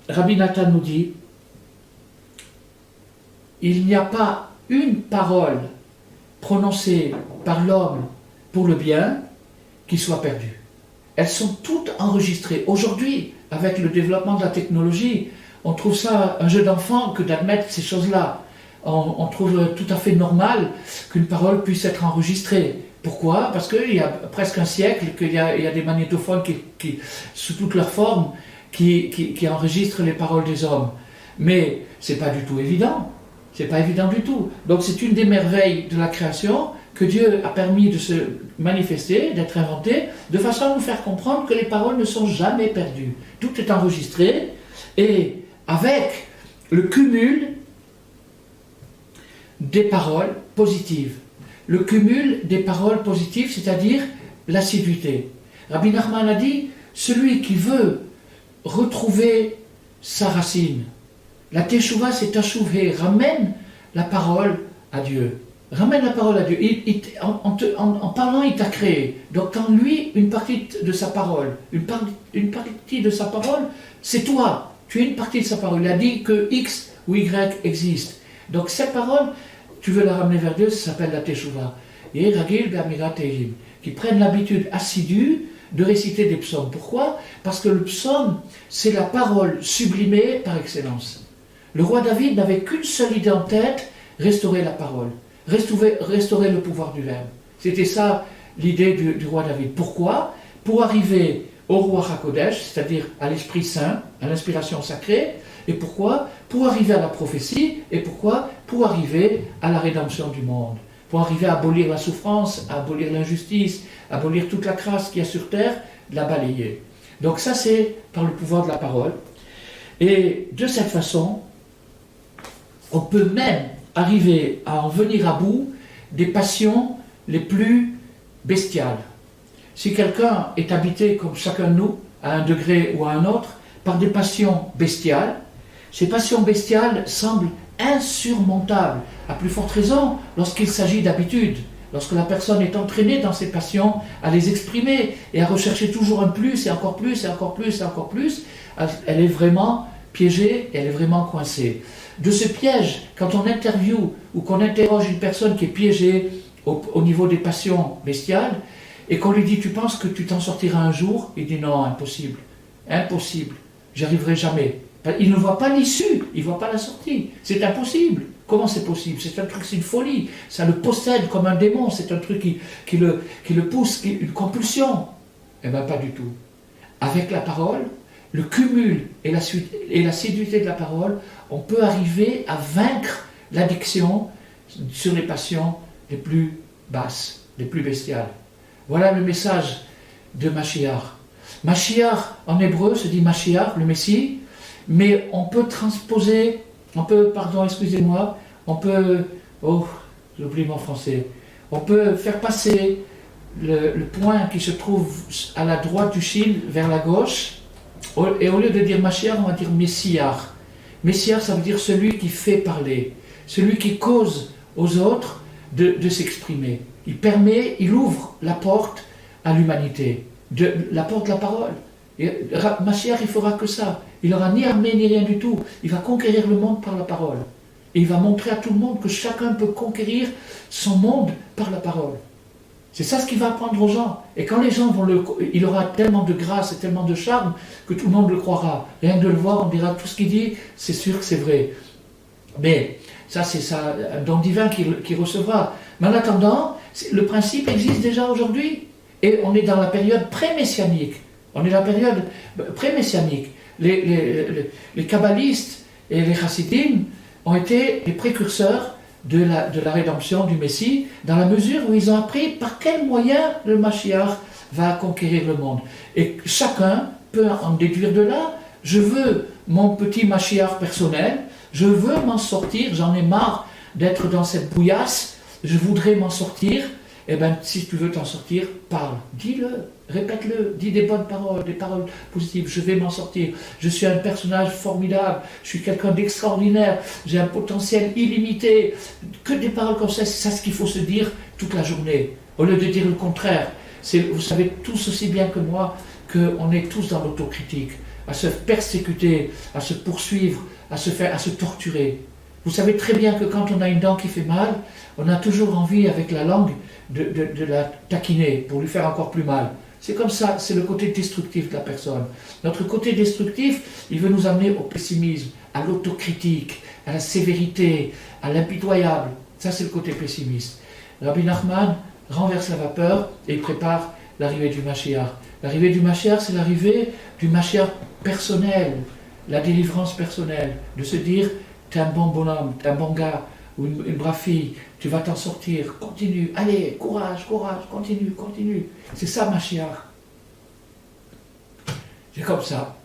Rabbi Nathan nous dit, il n'y a pas une parole prononcée par l'homme pour le bien qui soit perdue. Elles sont toutes enregistrées. Aujourd'hui, avec le développement de la technologie, on trouve ça un jeu d'enfant que d'admettre ces choses-là. On trouve tout à fait normal qu'une parole puisse être enregistrée. Pourquoi? Parce qu'il y a presque un siècle qu'il y a des magnétophones qui, sous toutes leurs formes, qui enregistrent les paroles des hommes. Mais c'est pas du tout évident. C'est pas évident du tout. Donc c'est une des merveilles de la création que Dieu a permis de se manifester, d'être inventé, de façon à nous faire comprendre que les paroles ne sont jamais perdues. Tout est enregistré, et avec le cumul des paroles positives. Le cumul des paroles positives, c'est-à-dire l'assiduité. Rabbi Nachman a dit, celui qui veut retrouver sa racine, la teshuva c'est tashuvhe, ramène la parole à Dieu. Ramène la parole à Dieu. En parlant, il t'a créé. Donc en lui, une partie de sa parole, une partie de sa parole, c'est toi. Tu es une partie de sa parole. Il a dit que X ou Y existe. Donc cette parole, tu veux la ramener vers Dieu, ça s'appelle la teshuva. Et Ragil B'Amirat Tehillim, qui prennent l'habitude assidue de réciter des psaumes. Pourquoi? Parce que le psaume, c'est la parole sublimée par excellence. Le roi David n'avait qu'une seule idée en tête, restaurer la parole. Restaurer le pouvoir du verbe. C'était ça l'idée du roi David. Pourquoi? Pour arriver au roi HaKodesh, c'est-à-dire à l'Esprit Saint, à l'inspiration sacrée. Et pourquoi? Pour arriver à la prophétie. Et pourquoi? Pour arriver à la rédemption du monde. Pour arriver à abolir la souffrance, à abolir l'injustice, à abolir toute la crasse qu'il y a sur terre, de la balayer. Donc ça c'est par le pouvoir de la parole. Et de cette façon, on peut même arriver à en venir à bout des passions les plus bestiales. Si quelqu'un est habité, comme chacun de nous, à un degré ou à un autre, par des passions bestiales, ces passions bestiales semblent insurmontables, à plus forte raison lorsqu'il s'agit d'habitude, lorsque la personne est entraînée dans ses passions à les exprimer et à rechercher toujours un plus et encore plus et encore plus et encore plus, elle est vraiment piégée et elle est vraiment coincée. De ce piège, quand on interviewe ou qu'on interroge une personne qui est piégée au niveau des passions bestiales, et qu'on lui dit « tu penses que tu t'en sortiras un jour ?» Il dit « non, impossible, impossible, j'y arriverai jamais ». Il ne voit pas l'issue, il ne voit pas la sortie, c'est impossible. Comment c'est possible? C'est un truc, c'est une folie, ça le possède comme un démon, c'est un truc qui le pousse, une compulsion. Eh bien pas du tout. Avec la parole, le cumul et l'assiduité de la parole, on peut arriver à vaincre l'addiction sur les passions les plus basses, les plus bestiales. Voilà le message de Mashiach. Mashiach, en hébreu, se dit Mashiach, le Messie, mais on peut transposer, j'oublie mon français, on peut faire passer le point qui se trouve à la droite du Shin vers la gauche, et au lieu de dire Mashiach, on va dire Messiah. Messiah, ça veut dire celui qui fait parler, celui qui cause aux autres de s'exprimer. Il ouvre la porte à l'humanité, la porte de la parole. Et Mashiach, il fera que ça. Il n'aura ni armée ni rien du tout. Il va conquérir le monde par la parole. Et il va montrer à tout le monde que chacun peut conquérir son monde par la parole. C'est ça ce qu'il va apprendre aux gens. Et quand les gens il aura tellement de grâce et tellement de charme que tout le monde le croira. Rien que de le voir, on dira tout ce qu'il dit, c'est sûr que c'est vrai. Mais ça, c'est ça, un don divin qu'il recevra. Mais en attendant, le principe existe déjà aujourd'hui. Et on est dans la période pré-messianique. On est dans la période pré-messianique. Les kabbalistes et les chassidim ont été les précurseurs de la rédemption du Messie, dans la mesure où ils ont appris par quel moyen le Mashiach va conquérir le monde. Et chacun peut en déduire de là, je veux mon petit Mashiach personnel, je veux m'en sortir, j'en ai marre d'être dans cette bouillasse, je voudrais m'en sortir. Eh bien, si tu veux t'en sortir, parle, dis-le, répète-le, dis des bonnes paroles, des paroles positives, je vais m'en sortir, je suis un personnage formidable, je suis quelqu'un d'extraordinaire, j'ai un potentiel illimité, que des paroles comme ça, c'est ça ce qu'il faut se dire toute la journée, au lieu de dire le contraire. Vous savez tous aussi bien que moi qu'on est tous dans l'autocritique. à se persécuter, à se poursuivre, à se torturer. Vous savez très bien que quand on a une dent qui fait mal, on a toujours envie avec la langue de la taquiner pour lui faire encore plus mal. C'est comme ça, c'est le côté destructif de la personne. Notre côté destructif, il veut nous amener au pessimisme, à l'autocritique, à la sévérité, à l'impitoyable. Ça, c'est le côté pessimiste. Rabbi Nachman renverse la vapeur et prépare l'arrivée du Mashiach. L'arrivée du Mashiach, c'est l'arrivée du Mashiach personnel, la délivrance personnelle, de se dire, t'es un bon bonhomme, t'es un bon gars, ou une brave fille, tu vas t'en sortir, continue, allez, courage, courage, continue, continue. C'est ça Mashiach. C'est comme ça.